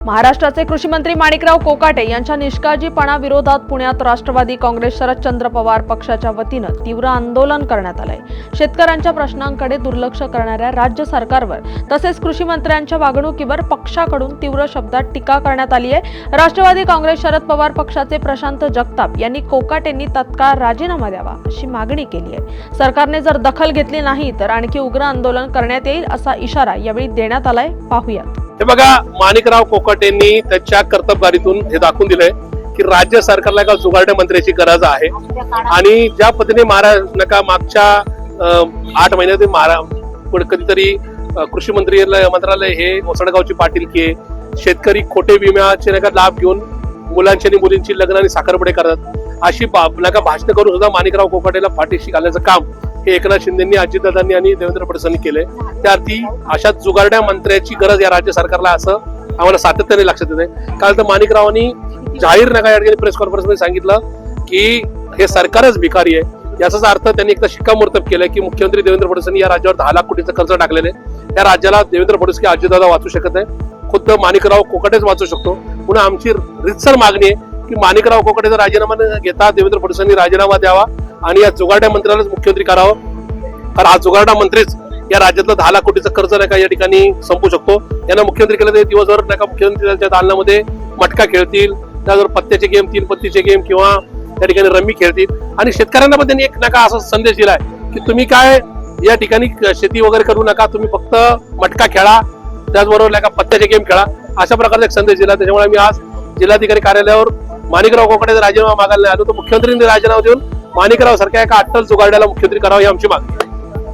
महाराष्ट्राचे कृषी मंत्री माणिकराव कोकाटे यांच्या निष्काळजीपणा विरोधात पुण्यात राष्ट्रवादी काँग्रेस शरदचंद्र पवार पक्षाच्या वतीनं तीव्र आंदोलन करण्यात आलंय। शेतकऱ्यांच्या प्रश्नांकडे दुर्लक्ष करणाऱ्या राज्य सरकारवर तसेच कृषी मंत्र्यांच्या वागणुकीवर पक्षाकडून तीव्र शब्दात टीका करण्यात आली आहे। राष्ट्रवादी काँग्रेस शरद पवार पक्षाचे प्रशांत जगताप यांनी कोकाटेंनी तत्काळ राजीनामा द्यावा अशी मागणी केली आहे। सरकारने जर दखल घेतली नाही तर आणखी उग्र आंदोलन करण्यात येईल असा इशारा यावेळी देण्यात आलाय। पाहूयात। हे बघा, माणिकराव कोकाटेंनी त्याच्या कर्तबगारीतून हे दाखवून दिलंय की राज्य सरकारला एका जुगारड्या मंत्र्याची गरज आहे आणि ज्या पद्धतीने मागच्या 8 महिन्यात कधीतरी कृषी मंत्रालय हे ओसडगावची पाटीलकी शेतकरी खोटे विम्याचे लाभ घेऊन मुलांची आणि मुलींची लग्न आणि साखरपुडे करतात अशी भाषण करून सुद्धा माणिकराव कोकाटेला फाटीशी घालण्याचं काम हे एकनाथ शिंदेंनी, अजितदादांनी आणि देवेंद्र फडणवीसांनी केले। त्याअर्थी अशा जुगारड्या मंत्र्याची गरज या राज्य सरकारला असं आम्हाला सातत्याने लक्षात येते। काल तर माणिकरावांनी जाहीर या ठिकाणी प्रेस कॉन्फरन्समध्ये सांगितलं की हे सरकारच भिकारी आहे। याचाच अर्थ त्यांनी एकदा शिक्कामोर्तब केलंय की मुख्यमंत्री देवेंद्र फडणवीसांनी या राज्यावर 10 लाख कोटीचं कर्ज टाकलेले, या राज्याला देवेंद्र फडणवीस किंवा अजितदादा वाचू शकत नाही, खुद्द माणिकराव कोकाटेच वाचू शकतो। पुन्हा आमची रितसर मागणी आहे की माणिकराव कोकाटेचा राजीनामा न घेता देवेंद्र फडणवीसांनी राजीनामा द्यावा आणि या जुगारड्या मंत्र्यालाच मुख्यमंत्री करावं, कारण हा जुगारडा मंत्रीच या राज्यातलं 10 लाख कोटीचं कर्ज या ठिकाणी संपू शकतो। यांना मुख्यमंत्री केलं तर दिवसभर मुख्यमंत्र्यांच्या दालनामध्ये मटका खेळतील, त्याचबरोबर पत्त्याचे गेम, 3 पत्तीचे गेम किंवा त्या ठिकाणी रम्मी खेळतील आणि शेतकऱ्यांना पण त्यांनी एक असा संदेश दिलाय की तुम्ही काय या ठिकाणी शेती वगैरे करू नका, तुम्ही फक्त मटका खेळा, त्याचबरोबर पत्त्याचे गेम खेळा, अशा प्रकारचा एक संदेश दिला। त्याच्यामुळे आम्ही आज जिल्हाधिकारी कार्यालयावर माणिकराव कोकाटेचा राजीनामा मागायला आलो, तर मुख्यमंत्र्यांनी राजीनामा देऊन माणिकराव सारख्या एका अट्टल जुगारड्याला मुख्यमंत्री करावं ही आमची मागणी।